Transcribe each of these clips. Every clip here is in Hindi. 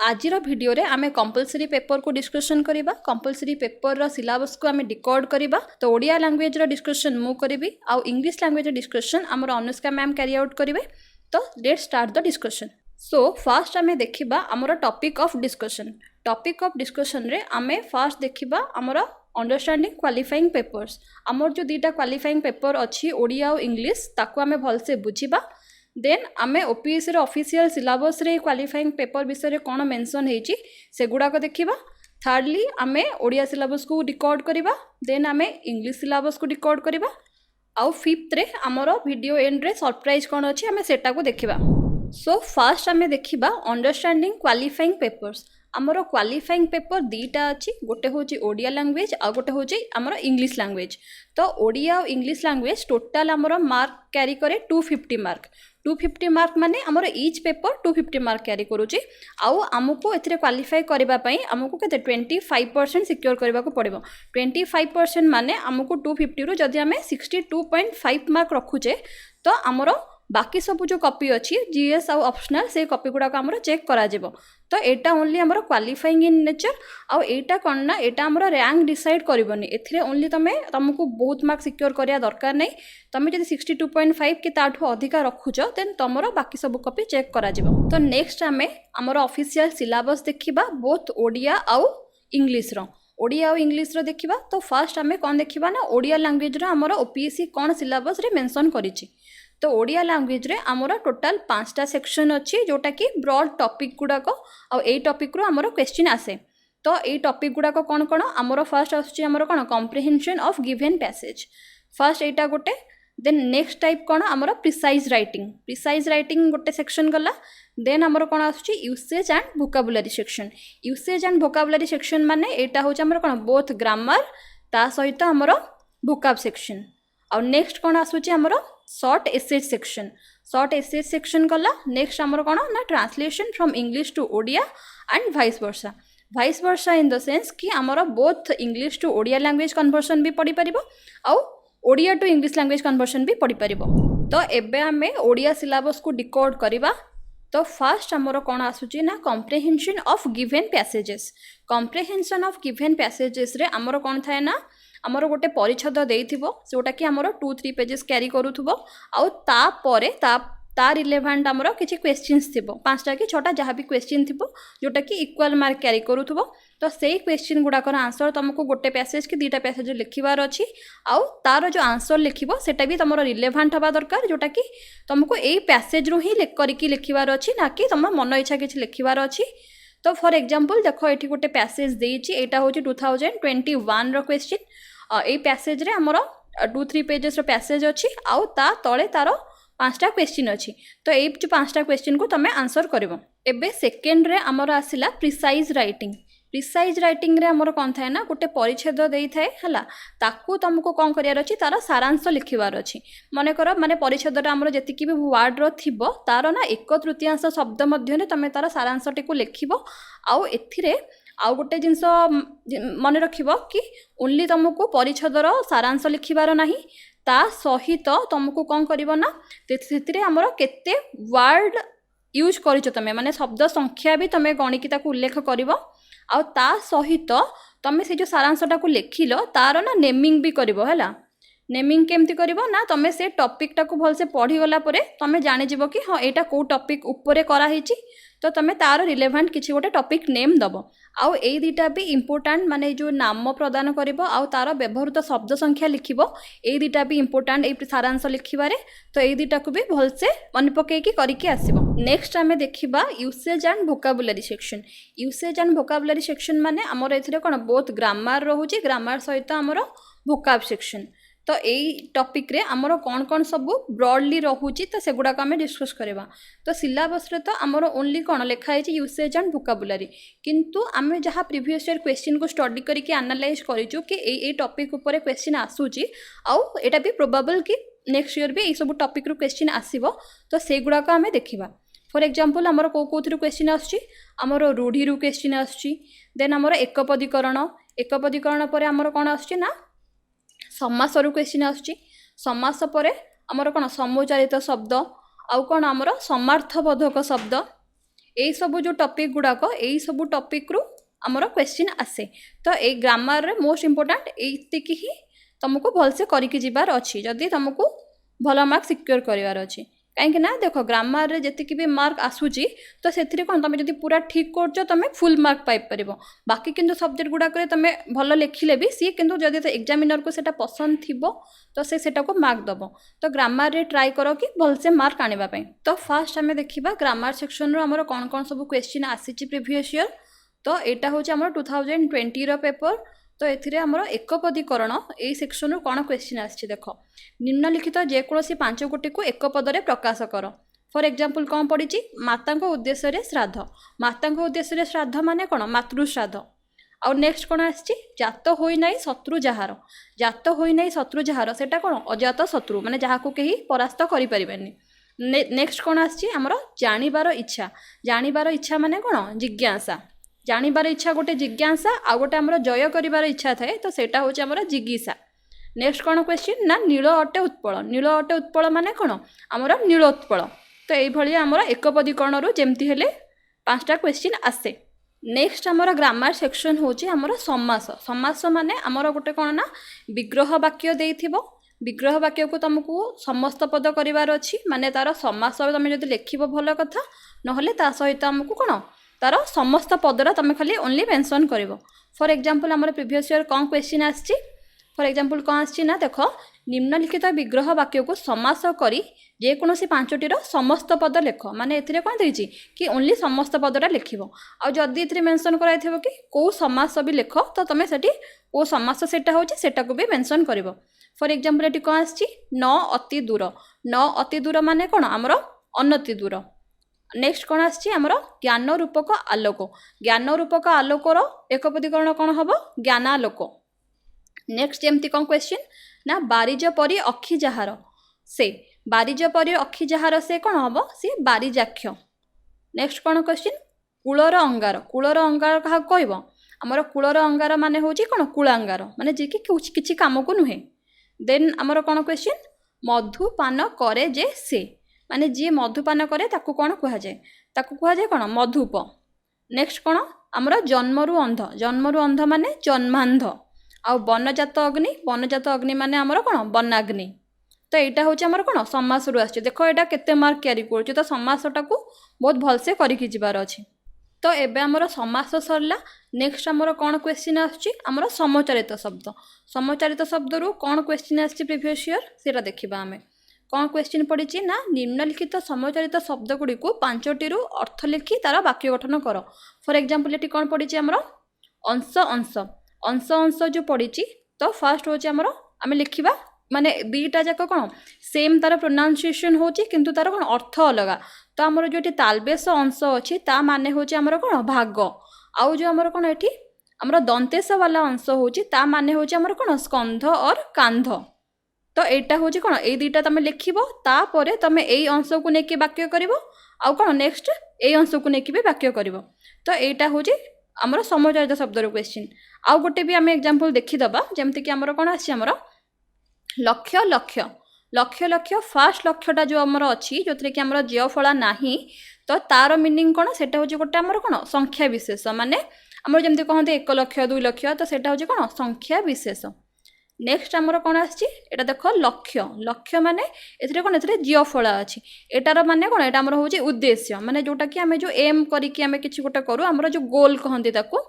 आजिर भिडियो रे आमे कंपलसरी पेपर को डिस्कशन करिबा। कंपलसरी पेपर रो सिलेबस को आमे डिकोड करिबा। तो ओडिया लैंग्वेज रो डिस्कशन मु करिबी आ इंग्लिश लैंग्वेज रो डिस्कशन हमर अनुष्का मैम कैरी आउट करिवे। तो let's start the discussion. So first आमे देखिबा हमर topic of discussion. Topic of discussion रे आमे फर्स्ट देखिबा हमर अंडरस्टैंडिंग क्वालिफाइंग पेपर्स। हमर जो दुटा क्वालिफाइंग पेपर अछि ओडिया और इंग्लिश ताको आमे भलसे बुझिबा। देन आमे ओपीएससी रो ऑफिशियल सिलेबस रे क्वालिफाइंग पेपर विषय रे कोन मेंशन हेची से गुडा को देखिबा। थर्डली आमे ओडिया सिलेबस को डिकोड करिबा। देन आमे इंग्लिश सिलेबस को डिकोड करिबा। आउ फिफ्थ रे हमरो वीडियो एंड रे सरप्राइज कोन अछि आमे सेटा को देखिबा। सो फर्स्ट आमे देखिबा अंडरस्टैंडिंग क्वालिफाइंग पेपर्स। आमर क्वालिफाइंग पेपर दुईटा अच्छी, गोटे हूँ ओडिया लैंग्वेज आ गोटे हूँ आमर इंग्लिश लैंग्वेज। तो ओडिया और इंग्लिश लैंग्वेज टोटाल आमर मार्क कैरी करे 250 मार्क। 250 मार्क माने आमर ईच पेपर 250 मार्क कैरी करुच्ची। आउ आमको एथिरे क्वालिफाई करबा पई आमको केते 25% सिक्योर करबा को पड़िबो। 25% माने आमको 250 रु जदि आमे 62.5 मार्क रखुचे तो आमर बाकी सब जो कॉपी अच्छी जीएस आउ ऑप्शनल से कॉपी गुड़ाक आमर चेक करा जिवो। तो एटा ओनली आमर क्वालिफाइंग इन नेचर। आउ एटा कोन ना एटा आमर रैंक डिसाइड करबनी। एथिरे ओनली तुमको बहुत मार्क सिक्योर करिया दरकार नहीं। तुम जब 62.5 कि ताठू अधिका रखुच देन तुमर बाकी सब कॉपी चेक करा जिवो। तो नेक्स्ट आमे आमर ऑफिशियल सिलेबस देखिबा बोथ ओडिया आउ इंग्लिश रो। ओडिया और इंग्लिश रो देखिबा। तो फर्स्ट आमे कोन देखिबा ना ओडिया लैंग्वेज रो आमर ओपीएससी कोन सिलेबस रे मेंशन करिछि। तो ओडिया लैंग्वेज रे आमर टोटाल 5टा सेक्शन अच्छी जोटा कि ब्रॉड टॉपिक गुड़ाक आ टॉपिक रो आमर क्वेश्चन आसे। तो ये टॉपिक गुड़ाक कौन कौन आमर फर्स्ट आछी आमर कौन comprehension of given passage first एटा गोटे। देन नेक्स्ट टाइप कौन आमर प्रिसाइज राइटिंग। प्रिसाइज राइटिंग गोटे सेक्शन गला। देन आमर कौन आछी usage and vocabulary section. Usage and vocabulary section माने एटा होछ आमर कौन बोथ ग्रामर ता सहित आमर वोकाब सेक्शन। और नेक्स्ट कौन आसुची आमर short essays section. Short essays section गला। नेक्स्ट आमर कौन ना translation from English to Odia and vice versa. Vice versa in the sense कि आमर both English to Odia language conversion भी पढ़ी परिबो आउ Odia to English language conversion भी पढ़ी परिबो। तो एबे आमे ओडिया सिलेबस को डिकोड करिबा। तो फर्स्ट आमर कौन आसुची ना comprehension of given passages. Comprehension of given passages रे आमर कौन थाए ना आमर गोटे परिच्छद देइथिबो जोटा कि आमर 2-3 पेजेस कैरी करूथबो आउ ता परे ता रिलेवेंट आमर किछि क्वेश्चंस थिबो 5टा कि 6टा जहाँ भी क्वेश्चन थिबो जोटा कि इक्वल मार्क कैरी करूथबो। तो सेही क्वेश्चन गुड़ाकर आंसर तुमको गोटे पैसेज कि 2टा पैसेज लिखिबार अछि आउ तार जो आंसर लिखिबो सेटा भी तुमर रिलेवेंट हबा दरकार जोटा कि तुमको एई पैसेज रु ही करके लिखिबार अछि ना कि तुम मन इच्छा किछि लिखिबार अछि। तो फॉर एग्जांपल देखो एठी गोटे पैसेज देइछि एटा होछि 2021 रो क्वेश्चन। ए पैसेज रे हमर 2-3 पेजेस रो पैसेज अछि आउ ता तळे तार 5टा क्वेश्चन अछि। तो ए जो 5टा क्वेश्चन को तमे आंसर करबो। एबे सेकेंड रे हमर आसिला प्रिसाइज राइटिंग। प्रिसाइज राइटिंग रे हमर कोन थाए ना गोटे परिच्छेद देई थाए हला ताकू तुमको कोन करियार अछि तार सारांश लिखिबार अछि। माने कर माने परिच्छेद रे हमर जति भी वर्ड रो थिबो तार ना 1/3 शब्द मध्ये ने तमे तार सारांश टिकु लिखिबो। आउ एथिरे आउ गोटे जिनस मन रखिबो कि ओनली तुमको परिच्छेदर सारांश लिखिबार नाही ता सहित तुमको कौन करिबो ना सेतिरे हमर केते वर्ड यूज करिछो तमे माने शब्द संख्या भी तमे गणिकी ताकू उल्लेख करिबो। आउ ता सहित तमे से जो सारांशटा को लिखिलो तार ना नेमिंग भी करिबो हला। नेमिंग केमती करिबो ना तमे से टॉपिक टाकू भल से पढ़ी गला परे तमे जानि जिवो कि हां एटा को टॉपिक ऊपरे करा हिची। तो तमे तार रिलेवेंट किछि गोटे टॉपिक नेम दबो। आउ एई दुटा भी इंपोर्टेंट माने जो नाम प्रदान करिबो आउ तार व्यवहृत शब्द संख्या लिखिबो एई दुटा भी इंपोर्टेंट एई सारांश लिखिबारे। तो एई दुटा को भी भल से मन पके की करिके आसीबो। नेक्स्ट आमे देखिबा usage and vocabulary section. Usage and vocabulary section माने हमर एथिरे कोन बोथ ग्रामर रहूची ग्रामर सहित हमर वोकाब सेक्शन। तो यही टॉपिक रे आमर कौन कौन सब ब्रॉडली रहूची तो सेगुड़ाक आम डिस्कस करवा। तो सिलेबस रे तो आमर ओनली कौन लिखाई यूसेज एंड वोकाबुलरी किंतु आम जहाँ प्रीवियस ईयर क्वेश्चन को स्टडी करके एनालाइज करिचु कि ए टॉपिक ऊपर क्वेश्चन आसूची आउ एटा भी प्रोबेबल कि नेक्स्ट ईयर भी ये सब टॉपिक रू क्वेश्चन आसीबो। तो सेगुड़ाक आम देखिबा। फॉर एग्जांपल आमर कोथुरु क्वेश्चन आछी आमर रूढ़ी रू क्वेश्चन आछी। देन आमर एकपदीकरण पर आमर कौन आछी ना समास रू क्वेश्चन आछी। समास पर आमर कौन समुचारित शब्द आउ कौन आमर समार्थबोधक शब्द यही सब जो टॉपिक गुड़ाक यही सब टॉपिक रु आमर क्वेश्चन आसे। तो ये ग्रामर रे मोस्ट इंपोर्टेंट एतिकी ही तुमको भलसे करके जिबार अच्छी जदि तुमको भल मार्क सिक्योर करार अच्छी। कहीं ना देख ग्रामर रे जतिकी भी मार्क आसूची तो से कौन तुम जब पूरा ठीक कर तुम फुल मार्क पाइपर। बाकी किंतु सब्जेक्ट गुड़ाक तुम भल लिखिले भी सी किंतु जदि एग्जामिनर को सेटा पसंद थी तो सेटा को मार्क दब। तो ग्रामर रे ट्राई करो कि भलसे मार्क आने। तो फास्ट आम देखा ग्रामर सेक्शन रो कौन कौन सब क्वेश्चन आसी प्रीवियस ईयर। तो यहाँ हूँ 2020 रो पेपर। तो ये आमर एकपदीकरण यही सेक्शन रू कौन क्वेश्चन आसी देख निम्नलिखित जेकोसी 5 गोटी को एक पदरे प्रकाश कर। फॉर एग्जांपल कौन पड़ी माता उद्देश्य श्राद्ध। माता उद्देश्य श्राद्ध माने कौन मातृश्राद्ध। आउ नेक्स्ट कौन आसी जात होई नाही शत्रु जहार। जात होई नाही शत्रु जहार सेटा कौन अजात शत्रु माने जहाँ को कहीं परास्त करें। नेक्स्ट कौन आसी आमर जानिबार इच्छा। जानिबार इच्छा माने कौन जिज्ञासा। जानिबार इच्छा गोटे जिज्ञासा आ गोटे आमर जय करिबार इच्छा थाए तो सेटा होची आमर जिज्ञासा। नेक्स्ट कौन क्वेश्चन ना नील अटे उत्पल। नील अटे उत्पल माने कौन आमर नीलोत्पल। तो ये आमर एकपदीकरण रु जेमती हेले 5टा क्वेश्चन आसे। नेक्स्ट आमर ग्रामर सेक्शन होची आमर समास। समास माने आमर गोटे कौन ना विग्रह वाक्य देइथिबो। विग्रह वाक्य को तुमको समस्त पद करिवार अछि माने तार समास तुम जदि लिखिबो भल कथा नहले ता सहित हमको कौन तार समस्त पदरा तुम खाली ओनली मेंशन करिवो। फॉर एग्जांपल आमर प्रीवियस ईयर कौन क्वेश्चन आछि। फॉर एग्जांपल कौन आछि ना देख निम्नलिखित विग्रह वाक्य को समास करी जेकोसी 5टी समस्त पद लेख। माने एथिरे कौन देछि कि ओनली समस्त पदरा लिखिबो। आ जदि एथिरे मेंशन कराइथिबो कि को समास भी लेख तो तुम सेठी को समास सेटा होछि सेटा को भी मेंशन करिवो। फॉर एग्जांपल एटी कौन आछि न अति दूर। न अति दूर माने कौन आमर अनति दूर। नेक्स्ट कौन आछि आमर ज्ञान रूपक आलोक। ज्ञान रूपक आलोकर एकपदीकरण कौन हम ज्ञानालोक। नेक्स्ट जमती कौन क्वेश्चन ना बारिज परी अखि जहार से। बारिज परी अखि जहार से कौन हम सी बारिजाक्ष। नेक्स्ट कौन क्वेश्चन कूलर अंगार। कूलर अंगार क्या कहब आमर कूलर अंगार माने होची कौन कूलांगार माने जे कि किछि काम को नुहे। देन आमर कौन क्वेश्चन मधुपान करे जे से माने जी मधुपान करे ताकू कौन कह जाए ताकू कह जाए कौन मधुप। नेक्स्ट कौन आमर जन्मरु अंध। जन्मरु अंध माने जन्मांध। आउ बनजात अग्नि। बनजात अग्नि माने आमर कौन बनाग्नि। तो यहाँ हूँ आमर कौन समास रु आस। देख यहाँ केते मार्क क्यारी कर तो समासटा को बहुत भलसे करिकी जिबार अछि। तो एबे आमर समास सरला। नेक्स्ट आमर कौन क्वेश्चन आमर समचारित शब्द। समचारित शब्द रु कौन क्वेश्चन आछि प्रीवियस ईयर सेटा देखिबा आमे। कौन क्वेश्चन पड़ी ना निम्नलिखित समचारित शब्द गुड़ी को 5टी अर्थ लिखि तार वाक्य गठन कर। फॉर एग्जांपल ये कौन पड़ी आमर अंश अंश। अंश अंश जो पड़ी तो फास्ट हूँ आमर आम लिखा माने दीटा जाक कौन सेम तार प्रोनाउंसिएशन होची किंतु तार कौन अर्थ अलग। तो आमर जो तालबेश अंश अच्छी ता माने होची आमर कौन भाग। आउ जो आमर कौन ये आमर दंतेश वाला अंश होची ता माने होची आमर कौन स्कंध और कांध। तो यहाँ हूँ कौन ये दुईटा तुम लिखब तापर तुम यही अंश को लेकिन वाक्य कर आउ कौन नेक्स्ट यही अंश को लेकिन भी वाक्य कर। तो यहाँ हूँ आमर समचारित शब्दर क्वेश्चन। आउ गोटे भी आम एग्जांपल देखीदबा जमती आमर कौन आमर लक्ष्य लक्ष्य। लक्ष्य लक्ष्य फास्ट लक्ष्यटा जो आमर अच्छी जो थी कि आमर ज्य फला नाही तो तार मीनिंग कौन सेटा हूँ गोटे आमर कौन संख्या विशेष माने आमर जमती कहते 1 लक्ष 2 लक्ष तो सेटा हूँ कौन संख्या विशेष। नेक्स्ट आमर कौन आछि एटा देख लक्ष्य। लक्ष्य माने एथिरे कौन एथिरे ज्य फला अछि एटार माने कौन एटा आमर होची उद्देश्य माने जोटा कि आमे जो एम करी कि आमे किछि गोटे करू आमर जो गोल कहंती ताको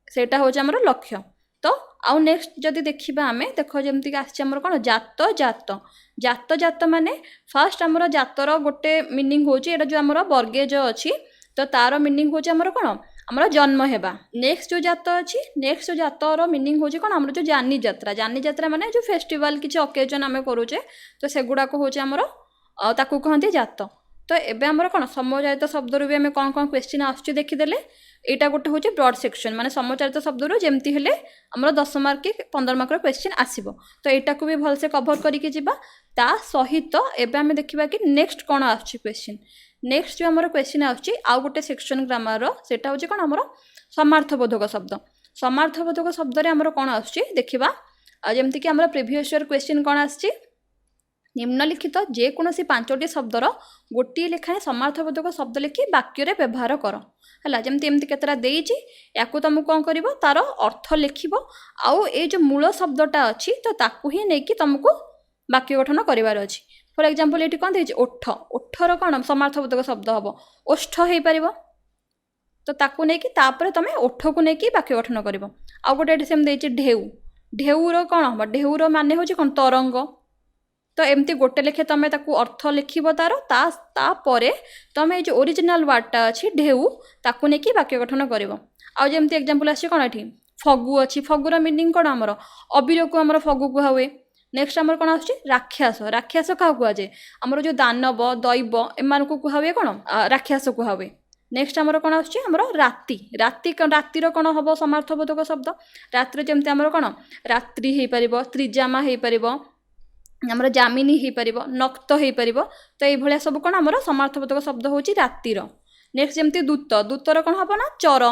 सेटा होची आमर लक्ष्य। तो आउ नेक्स्ट जदि देखिबा आमे देखो जेमति आछि आमर कौन जात जात। जात जात माने फास्ट आमर जातर गोटे मीनिंग होची एटा जो आमर वर्गेज अछि तो तार मीनिंग होची आमर कौन आमर जन्म हेबा। नेक्स्ट जो जात अच्छी नेक्स्ट जो जातर मीनिंग होची कौन आमर जो जानी यात्रा। जानी यात्रा माने जो फेस्टिवल किछि ओकेजन आमे करूचे तो सेगुडा को होची आमर ताकू कहंती जात। तो एबे आमर कौन समचारित शब्द रु भी आमे कौन कौन क्वेश्चन आछी देखिदेले। एटा गोटे होची ब्रॉड सेक्शन माने समचारित शब्द रु जेमती हेले आमर 10 मार्क कि 15 मार्क रो क्वेश्चन आसीबो। तो एटा को भी भलसे कवर करिके जिबा ता सहित एबे आमे देखिबा कि नेक्स्ट कौन आछी क्वेश्चन। नेक्स्ट जो आमर क्वेश्चन आछी आउ गोटे सेक्शन ग्रामर रो सेटा होची कौन आमर समार्थबोधक शब्द। समार्थबोधक शब्द रे आमर कौन आछी देखिबा जेमति कि आमर प्रीवियस ईयर क्वेश्चन कौन आछी निम्नलिखित जेकोसी 5टी शब्दर गोटे लेखाएं समार्थबोधक शब्द लिखि वाक्य व्यवहार कर है जमती एमती केतरा देइछि याकू तुमको कौन कर तार अर्थ लिख आउ ये जो मूल शब्दटा अच्छी तो ताकू ही नहीं कि तुमको वाक्य गठन करार अच्छी फॉर एग्जांपल ये कौन देइछि ओठ ओठर कौन समार्थबोधक शब्द हम ओष्ठ हो पार तो ताकू नहीं कि तापर तुम ओठ को लेकिन वाक्य गठन कर आउ गोटे सेम देइछि ढेउ ढेउर कौन हम ढेउर माने हूँ कौन तरंग तो एमती गोटे लेखे तुम ताकू अर्थ लिख तार तापर तुम ये ओरिजिनल वर्डटा अच्छी ढेउ ताकू लेकिन वाक्य गठन कर आमती एग्जांपल आसी कौन ये फगु अच्छी फगुर मीनिंग कौन आमर अबीर को आमर फगु कह हुए नेक्स्ट आमर कौन आस राक्षस राक्षस क्या कहुए आमर जो दानव दैव एम को कह हुए कौन राक्षस कह हुए नेक्स्ट आमर कौन आमर राति राति रातिर कौन हम समार्थबोधक शब्द रातिर जमती आमर कौन रात्रि हो पार त्रिजामा हो पार आमर जामिनी हो पार नक्त हो पार तो ये सब कौन आमर समार्थबोधक शब्द हूँ रातिर नेक्स्ट जमती दूत दूतर कौन हम ना चर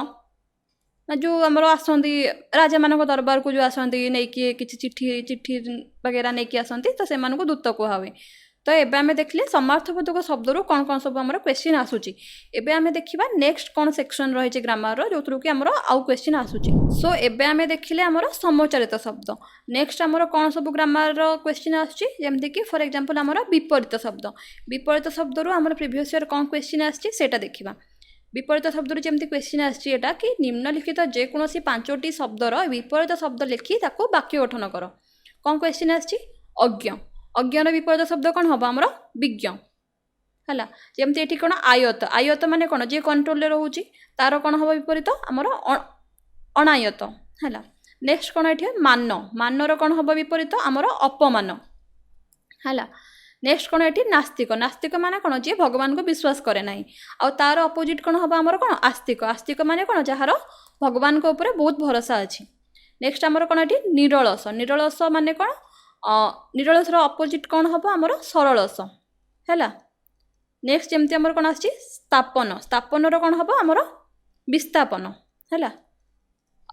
ना जो आमर आसती राजा मान दरबार को जो आसती नहीं कि चिट्ठी चिट्ठी वगैरह नहीं कि आसती तो से दूत कह हुए तो एबे आमे देखले समार्थबोधक शब्द रू कौन कौन सब आमर क्वेश्चन आसूची एबे आमे देखिबा नेक्स्ट कौन सेक्शन रही ग्रामर रो जो कि आमर आउ क्वेश्चन आसूची सो एबे आमे देखिले आमर समचारित शब्द नेक्स्ट आमर कौन सब ग्रामर रो क्वेश्चन आसूची जेमति कि फॉर एग्जांपल आमर विपरीत शब्द रू आमर प्रीवियस ईयर कौन क्वेश्चन आछी सेटा देखिबा विपरीत शब्द रू जेमति क्वेश्चन आछी एटा कि निम्नलिखित जेकोसी 5टी शब्दर विपरीत शब्द लिखि ताको वाक्य गठन कर कौन क्वेश्चन आछी अज्ञ अज्ञान विपरीत शब्द कौन हम आमर विज्ञ है जमती ये कौन आयत आयत माने कौन जे कंट्रोल रोचे तार कौन हम विपरीत आमर अनायत है नेक्स्ट कौन ये मान मानर कौन हम विपरीत आमर अपमान है नेक्स्ट कौन ये नास्तिक नास्तिक माने कौन जी भगवान को विश्वास करे ना आ तार अपोजिट कौन हम आमर कौन आस्तिक आस्तिक माने कौन जार भगवान को ऊपर बहुत भरोसा अच्छी नेक्स्ट आमर कौन ये निरलस निरलस माने कौन निरलसर अपोजिट कौन हम आमर सरलस है नेक्स्ट जमती आमर कौन आछि स्थापन स्थापनर कौन हम आमर विस्थापन है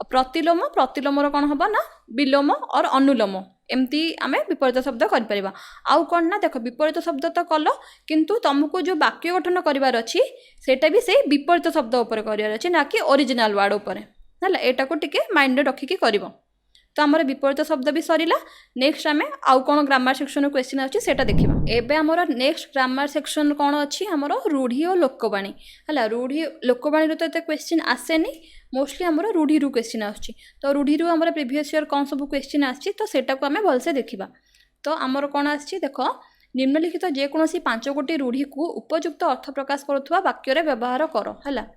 प्रतिलोम प्रतिलोमर कौन हम ना विलोम और अनुलोम एमती आमे विपरीत शब्द कर आउ कौन ना देख विपरीत शब्द तो कल किंतु तुमको जो वाक्य गठन करार अच्छी सेटा भी से विपरीत शब्द उपर करार अच्छी ना कि ओरिजिनल वर्ड उपर है एटा को टिके माइंड रखिकी कर तो आमर विपरीत शब्द भी सरला नेक्स्ट आमे आउ कौन ग्रामर सेक्शन क्वेश्चन अच्छी सेटा देखिबा एबे आमर नेक्स्ट ग्रामर सेक्शन कौन अच्छी आमर रूढ़ी और लोकवाणी है रूढ़ी लोकवाणी रो तो क्वेश्चन आसेनी मोस्टली आमर रूढ़ी रू क्वेश्चन आछी तो रूढ़ी रू आमर प्रीवियस ईयर कौन सब क्वेश्चन आछी तो सेटा को आमे भलसे देखिबा तो आमर कौन आछी देख निम्नलिखित जेकोसी 5 गोटी रूढ़ी को उपयुक्त अर्थ प्रकाश करुवा वाक्य व्यवहार कर है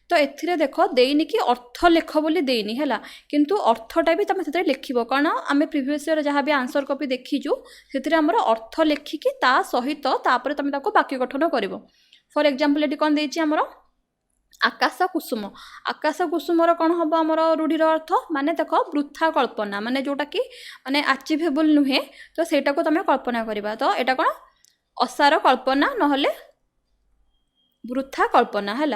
तो एथिरे देख देनी कि अर्थ लेख बोली देनी है किंतु अर्थटा भी तुम से लिख कारण आम प्रीवियस ईयर जहाँ भी आंसर कॉपी देखीचु से आमर अर्थ लिखिकी ता सहित तापर तुम वाक्य गठन कर फॉर एग्जांपल ये कौन देछि आमर आकाश कुसुमर कौन हम आमर रूढ़ीर अर्थ माने देख वृथा कल्पना माने जोटा कि माने अचिवेबल नुहे तो सेटा को तुम कल्पना करवा तो यहाँ कौन असार कल्पना नहले वृथा कल्पना है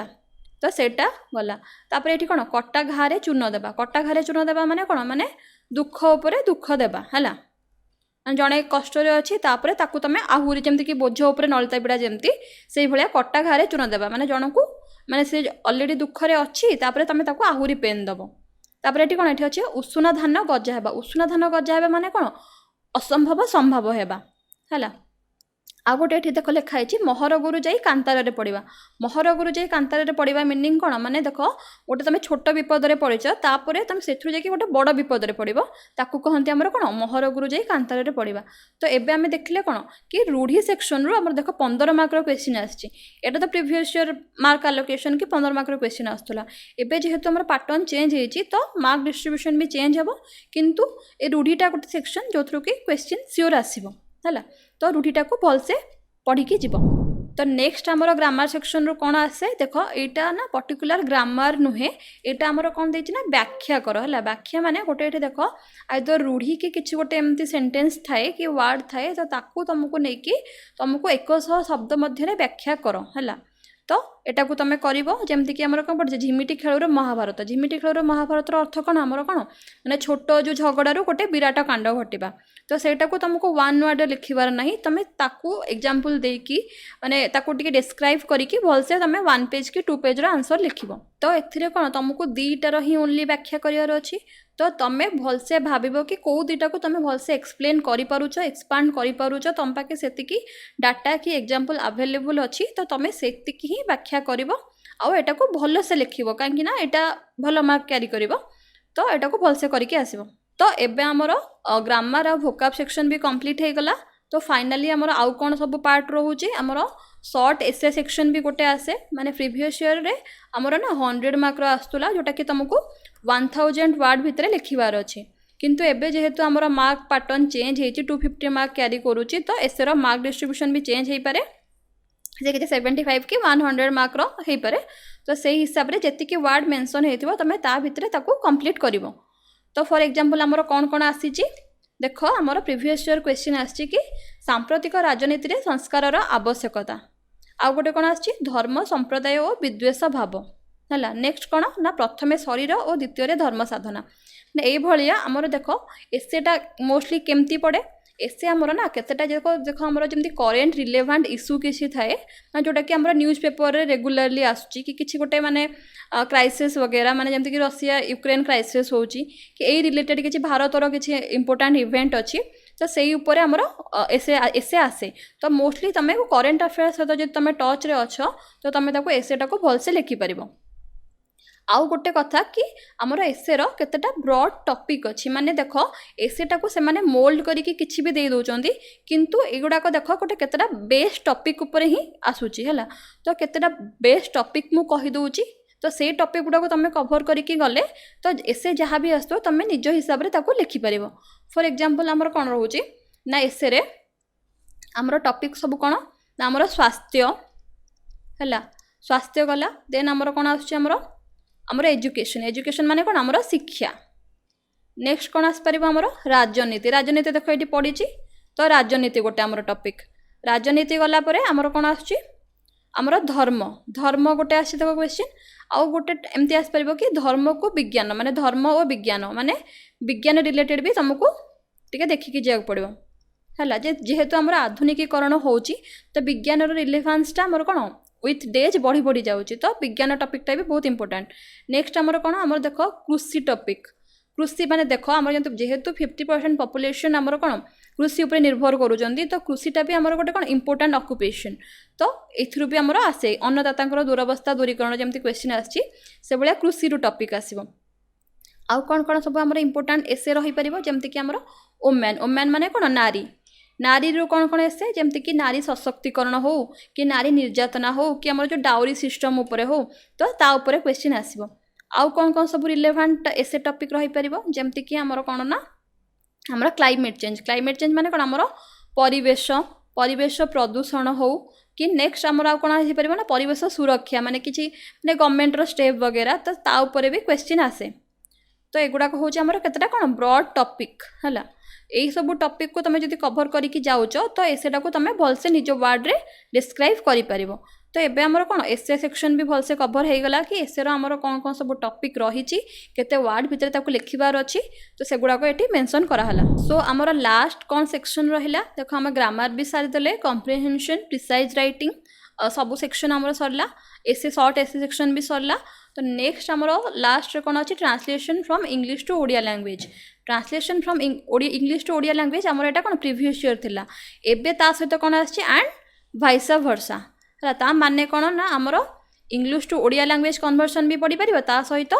तो सेटा गला तापर ये कौन कटा घारे चून देवा माने कौन माने दुख उपरे दुख देवा है जड़े कष्ट अच्छी तापर ताकू तुम आहरी जमती कि बोझ उपर नलिता पिड़ा जमती से भाया कटा घारे चून देवा माने जन को माने से अलरेडी दुखरे अच्छी तापर तुम ताकू आहरी पेन दब तापर ये कौन ये अच्छे उषुना धान गजा हेबा उषुना धान गजा हेबा माने कौन असंभव संभव हेबा है आ गोटे ये देख लिखाई महर गुरु जाई कांतार पड़ा महर गुरु जाई कांतार पड़ा मीनिंग कौन माने देख गोटे तुम छोट विपद पड़च तापर तुम से गोटे बड़ विपद पड़ो ताकू कहते आमर कौन महर गुरु जाई कांतार पड़ा तो एबे आमे देखले कौन कि रूढ़ी सेक्शन रू आमर देख 15 मार्कर क्वेश्चन आछी तो प्रीवियस ईयर मार्क आलोकेशन कि 15 मार्कर क्वेश्चन आसला एबे जेहेतु आमर पैटर्न चेंज होती तो मार्क डिस्ट्रीब्यूशन भी चेंज हे किंतु ए रूढ़ीटा गोटे सेक्शन जो थ्रू कि क्वेश्चन सियोर आसो है तो रूढ़ीटा को भलसे पढ़ी जीव तो नेक्स्ट आमर ग्रामर सेक्शन रू कौन आसे देख यहाँ ना पर्टिकुलर ग्रामर नुहे यहाँ आमर कौन देछि ना व्याख्या कर है व्याख्या माने गोटे ये देख आइदर रूढ़ी कि किसी गोटे एमती सेंटेंस थाए कि वर्ड थाए तो ताकू तुमको नहीं तुमको 100 शब्द मध्य व्याख्या कर है तो एटा को तुम करमती कि आमर कौन पड़े झिमिटी खेल महाभारत झिमिटी खेल महाभारत अर्थ कौन आमर कौन मैंने छोट जो झगड़ू गोटे विराट कांड घटवा तो सेटा को तुमको वन वर्ड लिखिबार नहीं, तुम ताकू एग्जांपल देकी माने ताकू टिके डिस्क्राइब करिकी भलसे तुम 1 पेज की 2 पेज रो आंसर लिखिबो। तो एथिरे कोन तुमको दीटार ही ओनली व्याख्या करियार अछि। तो तुम भलसे भाबिबो कि को दीटा को तुम भलसे एक्सप्लेन करि पारुछ, एक्सपांड करि पारुछ, तुम पाके सेतिकी डाटा की एग्जांपल अवेलेबल अछि। तो तुम सेतिकी ही व्याख्या करिवो आउ एटा को भल से लिखिबो, काहेकि ना एटा भल मार्क कैरी करिवो। तो एटा को भल से करिके आसीबो। तो एबे हमरो ग्रामर और वोकाब सेक्शन भी कंप्लीट हे गला। तो फाइनली हमरो आउ कोन सब पार्ट रहउची, हमरो शॉर्ट एसे सेक्शन भी गोटे आसे, माने प्रीवियस ईयर रे हमरो ना 100 मार्क रो आस्तुला, जोटा कि तुमको 1000 वर्ड भितरे लिखिबार अछि। किंतु एबे जेहेतु हमरो मार्क पैटर्न चेंज हेची, 250 मार्क कैरी करूची, तो एसे रो मार्क डिस्ट्रीब्यूशन भी चेंज हे पारे, जे कि 75 की 100 मार्क रो हे पारे। तो सेही हिसाब रे जति कि वर्ड मेंशन हेतिबो तमे ता भितरे ताको कंप्लीट करिवो। तो फॉर एग्जांपल हमरो कोन कोन आसीची देखो, हमरो प्रीवियस ईयर क्वेश्चन आसी कि सांप्रतिक राजनीति रे संस्कार रो आवश्यकता। आ गोटे कोन आसी धर्म संप्रदाय और विद्वेष भाव हला। नेक्स्ट कोन ना प्रथमे शरीर और द्वितीय रे धर्म साधना। ने एई भलिया हमरो देखो एसेटा मोस्टली केमती पड़े। एसे हमरो ना केतेटा देखो हमरो जेमती करेंट रिलेवेंट इश्यू किछि थाए ना, जोटा कि हमरो न्यूज़ पेपर रे रेगुलरली आसुची कि किछि गोटे माने क्राइसिस वगैरह, माने जेमती कि रशिया यूक्रेन क्राइसिस होची कि एई रिलेटेड किछि भारतर किछि इंपोर्टेंट इवेंट अछि। तो सेई ऊपर हमरो एसे आसे। तो मोस्टली तमे करेंट अफेयर्स सहित जे तमे टच रे अछो, तो तमे ताको एसेटा को भल से लिखि परिबो। आउ गोटे कथा कि हमरो एसेर केतेटा ब्रॉड टॉपिक अछि, माने देखो एसेटा को से माने मोल्ड करिकि किछि भी दे दोचंदी, किंतु एगुडा को देखो गोटे केतेटा बेस टॉपिक ऊपर ही आसुची हला। तो केतेटा बेस टॉपिक मु कहि दोउची, तो से टॉपिक गुडा को तमे कवर करिकि गले तो एसे जहा भी आस्तो तमे निज हिसाब रे ताको लिखि परिबो। फॉर एग्जांपल हमरो कोन रहउची ना एसे रे हमरो टॉपिक सब कोन ना हमरो स्वास्थ्य हला, स्वास्थ्य गला। देन हमरो कोन आसुची हमरो एजुकेशन, एजुकेशन माने कोन हमरो शिक्षा। नेक्स्ट कोन आस परिबो हमरो राजनीति। राजनीति देखो एटी पडिची, तो राजनीति गोटे हमरो टॉपिक। राजनीति गला परे हमरो कोन आसुची हमरो धर्म, धर्म गोटे आसी देखो क्वेश्चन। आउ गोटे एमती आस परिबो कि धर्म को विज्ञान, माने धर्म और विज्ञान माने विज्ञान रिलेटेड भी तुमको टिके देखि कि जाय पड़िबो हला। जेहेतु हमरो आधुनिकीकरण होउची, तो विज्ञान रो रिलेवेंस ता हमरो कोन विथ डेज बढ़ी बढ़ी जाउची। तो विज्ञान टॉपिक टा भी बहुत इंपोर्टेंट। नेक्स्ट हमरो कोन हमरो देखो कृषि टॉपिक। कृषि माने देखो हमरो जेहेतु 50% पॉपुलेशन हमरो कोन कृषि ऊपर निर्भर करूचंदी, तो कृषिटा भी हमरो गोटे कोन इंपोर्टेंट ऑक्युपेशन। तो एथरु भी हमरो आसे अन्नदातांकर दुरवस्था दूरीकरण जेमती क्वेश्चन आछि, से बलिया कृषि रो टॉपिक आसीबो। आउ कोन कोन सब हमरो इंपोर्टेंट एसे रही परिबो, जेमती कि हमरो वुमेन, वुमेन माने कोन नारी, नारी रो कोन कोन एसे जेमती कि नारी सशक्तिकरण हो कि नारी निर्यातना हो कि हमरो जो डाउरी सिस्टम ऊपर हो, तो ता ऊपर क्वेश्चन आसीबो। आउ कोन सब रिलेवेंट एसे टॉपिक रही परिबो, जेमती कि हमरो कोन ना हमरो क्लाइमेट चेंज। क्लाइमेट चेंज माने कोन हमरो परिवेश, परिवेश प्रदूषण हो कि नेक्स्ट हमरो आ कोन आसी परिबो ना परिवेश सुरक्षा, माने किछि माने गवर्नमेंट रो स्टेप वगैरह, तो ता ऊपर भी क्वेश्चन आसे। तो एगुडा को होची हमरो केतेटा कोन ब्रॉड टॉपिक हला। एई सब टॉपिक को तमे जदि कवर करिकि जाउचो, तो एसेटा को तमे भलसे निजो वर्ड रे डिस्क्राइब करि परिबो। तो एबे हमरो कोन एसे सेक्शन भी भलसे कवर हे गला कि एसे रो हमरो कोन कोन सब टॉपिक रहिची, केते वर्ड भितरे ताको लिखिबार अछि, तो सेगुडा को एटी मेंशन करा हला। सो हमरो लास्ट कोन सेक्शन रहिला देखो, हम ग्रामर भी सारि देले, comprehension, precise writing sub section हमरो सरला, एसे शॉर्ट एसे सेक्शन भी सरला। तो नेक्स्ट हमरो लास्ट रे कोन अछि translation from English to Odia language. Translation from English to Odia language हमरो एटा कोन प्रीवियस ईयर थिला, एबे ता सहित कोन आछि एंड वाइस वर्सा हला। ता माने कोन ना हमरो English to Odia language conversion भी पढ़ी परिबो, ता सहित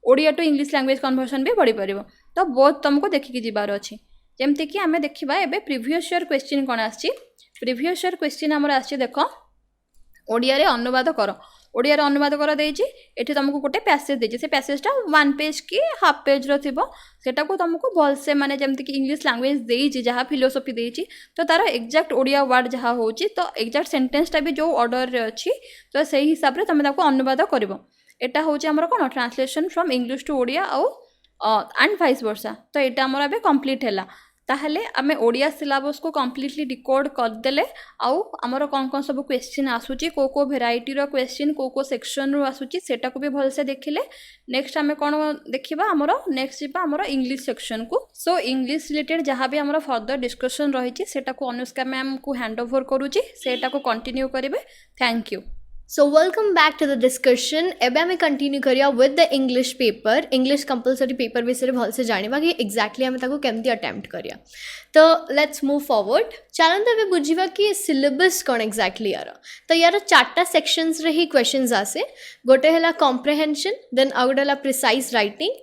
Odia to English language conversion भी पढ़ी परिबो। तो बहुत तुमको देखिकि जिबार अछि। जेमति कि हमें देखिबा एबे प्रीवियस ईयर क्वेश्चन कोन आछि। प्रीवियस ईयर क्वेश्चन हमरो आछि देखो, ओडिया रे अनुवाद करो, ओडिया रे अनुवाद कर देछि। एठी तुमको गोटे पैसेज देछि, से पैसेजटा 1 पेज की हाफ पेज रो थिबो, सेटा को तुमको भल से माने जेमति कि इंग्लिश लैंग्वेज देछि, जहा फिलोसफी देछि, तो तार एग्जैक्ट ओडिया वर्ड जहा होछि, तो एग्जैक्ट सेंटेंस टा भी जो ऑर्डर रे अछि, तो सेही हिसाब रे तमे ताको अनुवाद करिवो। एटा होछि हमर कोन translation from English to Odia and vice versa. तो एटा हमर अबे कंप्लीट हैला। ताहले आमे ओडिया सिलेबस को कंप्लीटली डिकोड करदेले आउ आमर कौन कौन सब क्वेश्चन आसूची को भेराइटी रो क्वेश्चन को सेक्शन रो आसूची सेटा को भी भलसे देखिले नेक्स्ट आमे कौन देखिबा आमर नेक्स्ट जिबा आमर इंग्लिश सेक्शन को सो इंग्लिश रिलेटेड जहाँ भी आमर फर्दर डिस्कशन रही सेटा को अनुष्का मैम को हैंड ओवर करूची सेटा को कंटिन्यू करिवे thank you So welcome back to the discussion. एबे हमें कंटिन्यू करिया with the English paper. English compulsory paper विषय भलसे जानिबा कि exactly हमें ताको केमती अटेम्प्ट करिया. तो let's move forward. चलन तो एबे बुझिबा कि syllabus कौन exactly यार. तो यार चारटा sections रे ही questions आसे. गोटे हला comprehension, then आगोटे हला precise writing,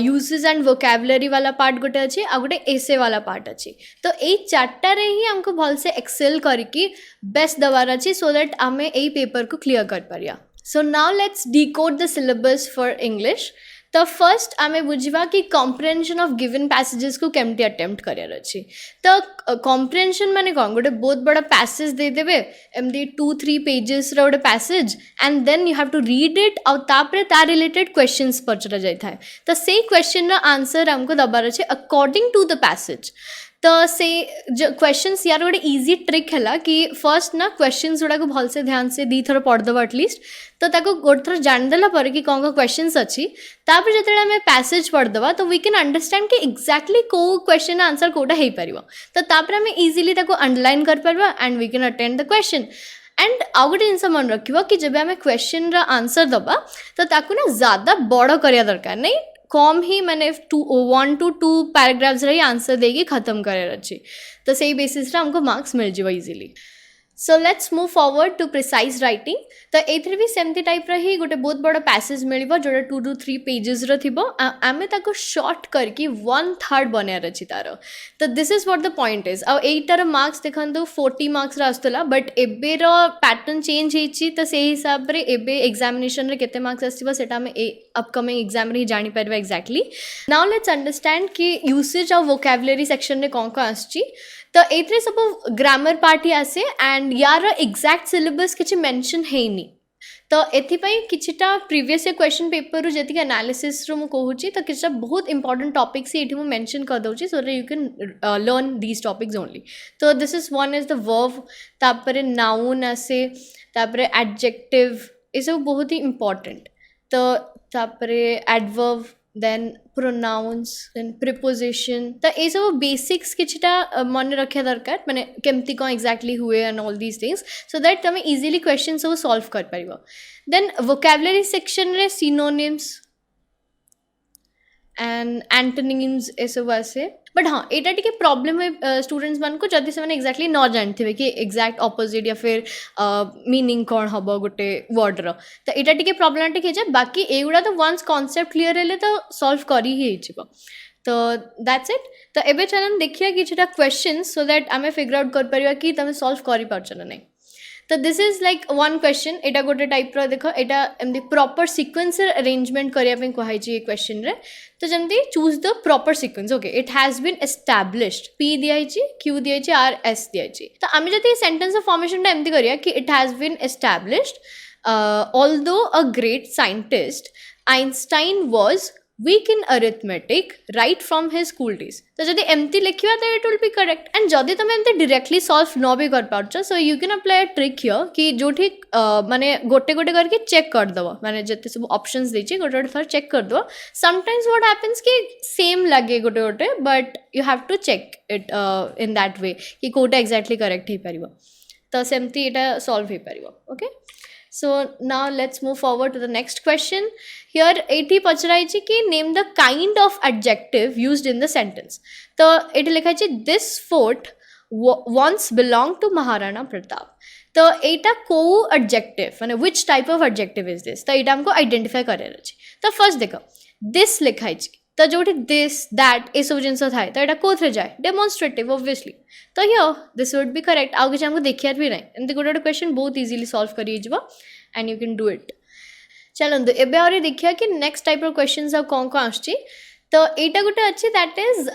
uses and vocabulary वाला part गोटे अच्छे, आगोटे essay वाला part अच्छे. तो ए चारटा रे ही हमको भलसे excel करिकी best दवार अच्छे so that हमें ए paper को clear कर Pariya. So now let's decode the syllabus for English. तो फर्स्ट आमे बुझिबा कि comprehension of given passages को केमती अटेम्प्ट करियार अछि. तो comprehension माने कौन गोटे बहुत बड़ा पैसेज दे देबे एमदी 2-3 पेजेस रो गोटे passage and then you have to read it और तापरे ता रिलेटेड क्वेश्चंस पचरा जाय थाए. तो से क्वेश्चन रा आंसर हमको दबार अछि अकॉर्डिंग टू द पैसेज. तो से जो क्वेश्चंस यार गोटे इजी ट्रिक है कि फर्स्ट ना क्वेश्चंस गुड़ा को भलसे ध्यान से दी थर पढ़देव एटलिस्ट तो ताको गोटे थर जानिदेला पर कि कौन कौन क्वेश्चंस अच्छी तापर जिते आम पैसेज पढ़देवा तो वी कैन अंडरस्टैंड कि एक्जाक्टली को क्वेश्चन आंसर कोटा हो पार तो तापर आम इजिली ताको अंडरलाइन कर पार्बा and we can attend the question. And आउ गोटे जिन मन रखा कि जब आम क्वेश्चन आंसर दबा तो ताको ना ज़्यादा बड़ करिया दरकार नहीं कम ही मैंने 1 to 2 पैराग्राफ्स रही आंसर देगी खत्म करार अच्छे तो सही बेसिस हमको मार्क्स मिल जाए easily. So let's move forward to precise writing. तो एथरे भी सेमती टाइप रही गोटे बहुत बड़ा पैसेज मिलिबो जोटा 2 to 3 पेजेस रो थिबो आमे ताको शॉर्ट करके 1/3 बनार अछि तारो. तो this is what the point is. अब एटार मार्क्स देखंतु 40 मार्क्स आस्तला बट एबे रो पैटर्न चेंज हेछि तो से हिसाब रे एबे एग्जामिनेशन रे केते मार्क्स आस्तिबो सेटा हमें अपकमिंग एग्जाम रे जानि परबा एक्जेक्टली. नाउ लेट्स अंडरस्टैंड कि यूसेज ऑफ वोकैबुलरी सेक्शन रे कोन को आछि. तो एथरे सब ग्रामर पार्ट ही आसे एंड यार एक्जाक्ट सिलेबस किछि मेंशन हेनी. तो एथिपाई किछिटा प्रीवियस क्वेश्चन पेपर रु जेतिक एनालिसिस रु मु कहूची तो किछटा बहुत इंपोर्टेंट टॉपिक्स एठी मु मेंशन कर दउची so that you can learn these topics only. तो this is one is the verb तापरे नाउन आसे तापरे एडजेक्टिव ये सब बहुत ही इंपॉर्टेंट. तो तापरे adverb then pronouns then preposition तो ये सब बेसिक्स किछटा मन रखा दरकार माने केमती कौन एक्जाक्टली हुए and all these things so that तुम इजिली क्वेश्चन सब सॉल्व कर पारिबो. देन वोकैबुलरी सेक्शन रे सिनोनिम्स एंड एंटोनिम्स ये सब आसे बट हाँ एटा टिके प्रॉब्लम है स्टूडेंट्स मान को जदि से एक्जाक्टली न जानते कि एक्जाक्ट ऑपोजिट या फिर मीनिंग कौन हम गोटे वर्ड रो तो एटा टिके प्रॉब्लमेटिक है. बाकी एगुड़ा तो वंस कॉन्सेप्ट क्लीयर हेले तो सॉल्व करी ही हो. तो दैट्स इट. तो एबे चलन देखिए कि क्वेश्चंस सो दैट आमे फिगर आउट कर परिबा कि तमे सॉल्व करि पारछ ना नहीं. तो this is like one question एटा गोटे टाइप रो देख एटा एमदी प्रॉपर सीक्वेंस अरेंजमेंट करिया पे कहै छी ए क्वेश्चन रे. तो जमती choose the proper sequence okay it has been established P दिया क्यू दिया आर एस दिया. तो आम जब सेंटेंस फॉर्मेशन एमती करिया कि it has been established although a great scientist Einstein was weak in arithmetic right from his school days. तो जदि एमती लिखिया तो it will be correct and जदि तुम एमती डायरेक्टली सॉल्व न भी कर पाउछ so you can apply a trick here कि जोठी माने गोटे गोटे करके चेक कर दबो माने जते सब ऑप्शंस देछि गोटे गोटे थर चेक कर दो. समटाइम्स व्हाट हैपेंस कि सेम लगे गोटे गोटे but you have to check it in that way कि कोटा एक्जेक्टली करेक्ट हे परिबो तो सेमती एटा सॉल्व हे परिबो. Okay so now let's move forward to the next question. Here एठी पचराई छी कि name the kind of adjective used in the sentence. तो एठी लिखा छी this fort once belonged to Maharana Pratap. तो एटा को adjective माने which type of adjective is this तो एटा हमको आइडेंटिफाई करे अछि. तो फर्स्ट देखो this लिखा छी तो जोठी दिस दैट ये सब जिनस थाए तो यहाँ कौन जाए डेमोन्स्ट्रेटिव ऑब्वियसली. तो here this would be correct. आउ किसी हमको देखियार भी नहीं एमती गोटे गोटे क्वेश्चन बहुत इजिली सॉल्व करी and you can do it. चलते एबे और देखिया कि नेक्स्ट टाइप ऑफ क्वेश्चंस अब कौन कौन आछी. तो एटा गोटे अच्छी that is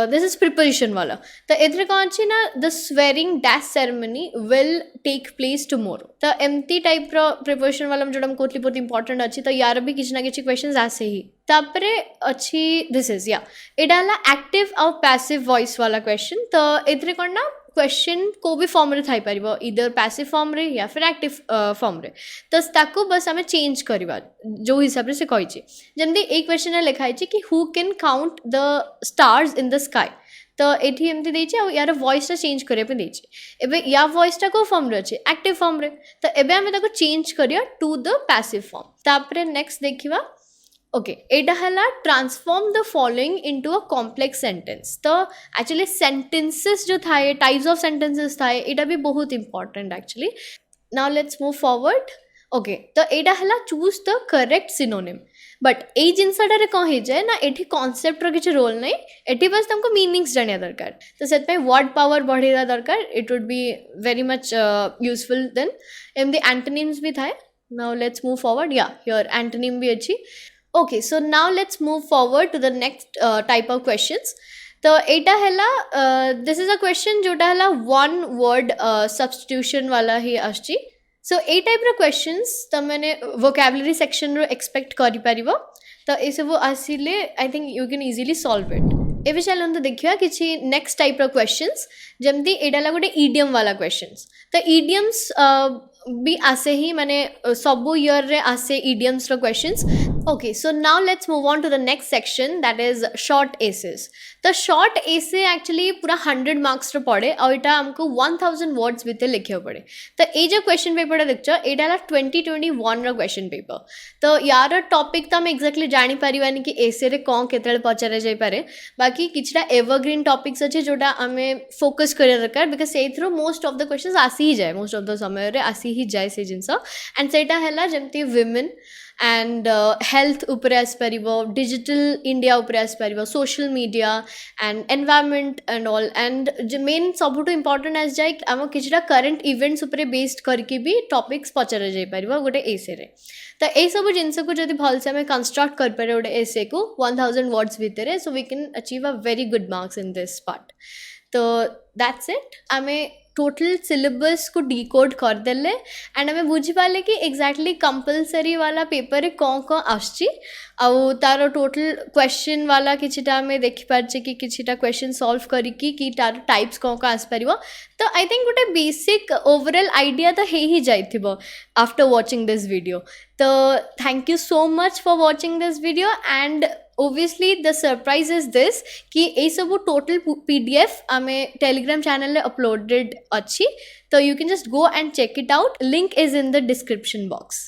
this is preposition वाला. तो एथरे कौन अच्छी ना the swearing dash ceremony will take place tomorrow. तो एमती टाइप प्रिपोजिशन वाला जो कहती बहुत इंपॉर्टेंट अच्छी तो यार भी किसी ना किसी क्वेश्चन आसे ही तापरे अच्छी दिस इज या एटा हला एक्टिव और पैसिव वॉइस वाला क्वेश्चन तो एथरे कोन ना क्वेश्चन को भी फॉर्म रे थाई परिबो इधर पैसिव फॉर्म रे या फिर एक्टिव फॉर्म रे तो ताको बस हमें चेंज करबा जो हिसाब रे से कहै छी जंदी एक क्वेश्चन रे लिखाई छी कि who can count the stars in the sky तो एठी एमती देछि आ यार वॉइस चेंज करे पे देछि एबे या वॉइस टा को फॉर्म रे अछि एक्टिव फॉर्म रे तो एबे हमें ताको चेंज करिया टू द पैसिव फॉर्म तापरे नेक्स्ट देखिबा ओके एटा हला transform the following into a complex sentence तो एक्चुअली सेंटेंसेस जो थाए टाइप्स ऑफ सेंटेंसेस थाए एटा भी बहुत important actually now let's move forward okay तो एटा हला choose the correct synonym but ए जिनसाटारे कौन हो जाए ना एठी कॉन्सेप्ट रो किछि रोल नहीं एठी बस तुमको मीनिंग्स जानिया दरकार तो सेट पे वर्ड पावर बढ़ेला दरकार it would be very much useful then um the antonyms भी थाए नाउ लेट्स मूव फॉरवर्ड या हियर एंटोनिम भी अच्छी okay so now let's move forward to the next type of questions तो एटा हला दिस इज अ क्वेश्चन जोटा हला वन वर्ड सब्स्टिट्यूशन वाला ही आछि सो ए टाइप रो क्वेश्चंस त मैंने वोकैबुलरी सेक्शन रो एक्सपेक्ट करि परिबो तो ए सब आसिले I think you can easily solve it एबे चलन तो देखिया किछि नेक्स्ट टाइप रो क्वेश्चंस जेमती एटा ला गोटे इडियम वाला क्वेश्चंस तो इडियम्स भी आसे ही माने सबो ईयर रे आसे इडियम्स रो questions okay so now let's move on to the next section that is short essays तो शॉर्ट एसे एक्चुअली पूरा 100 मार्क्स रो पड़े और एटा हमको 1000 वर्ड्स भितर लिखियो पड़े तो ए जो क्वेश्चन पेपर देखछ एटा ला 2021 रो क्वेश्चन पेपर तो यार टॉपिक तो हम एक्जेक्टली जानि परिवानी कि एसे रे कोन केतले पचारे जाय पारे बाकी किछटा एवरग्रीन टॉपिक्स अछि जोटा हमें फोकस करे दरकार बिकॉज से through most of the questions आसी ही जाए मोस्ट ऑफ द समय रे आसी ही जाए से जिनस एंड सेटा हला जेमती विमेन एंड हेल्थ उपरे आसपारिबो डिजिटल इंडिया उपरे आसपारिबो social media and environment and all and जो मेन सबुठु इंपोर्टेंट आस जाए आम किछटा करंट इवेंट्स उपरे बेस्ड करके भी टॉपिक्स पचार जाई परिबो गोटे एसे रे तो ए सब जिनस को जदि भल से हमें कंस्ट्रक्ट कर पारे गोटे एसे को 1000 वर्ड्स भितर so we can achieve a very good marks in this part तो दैट्स इट आमे टोटल सिलेबस को डिकोड कर देले एंड हमें बुझी पाले कि एग्जैक्टली कंपलसरी वाला पेपर रे कौन कौन आछी आउ तार टोटल क्वेश्चन वाला किछटा हमें देखि पारछे कि किछटा क्वेश्चन सॉल्व करिकी कि तार टाइप्स कौन कौन आस परिबो तो आई थिंक गोटे बेसिक ओवरऑल आइडिया तो हे ही जाइथिबो आफ्टर वाचिंग दिस वीडियो तो thank you so much for watching this video and obviously the surprise is this कि ए सब टोटल PDF हमें टेलीग्राम चैनल में अपलोडेड अच्छी तो you can just go and check it out link is in the description box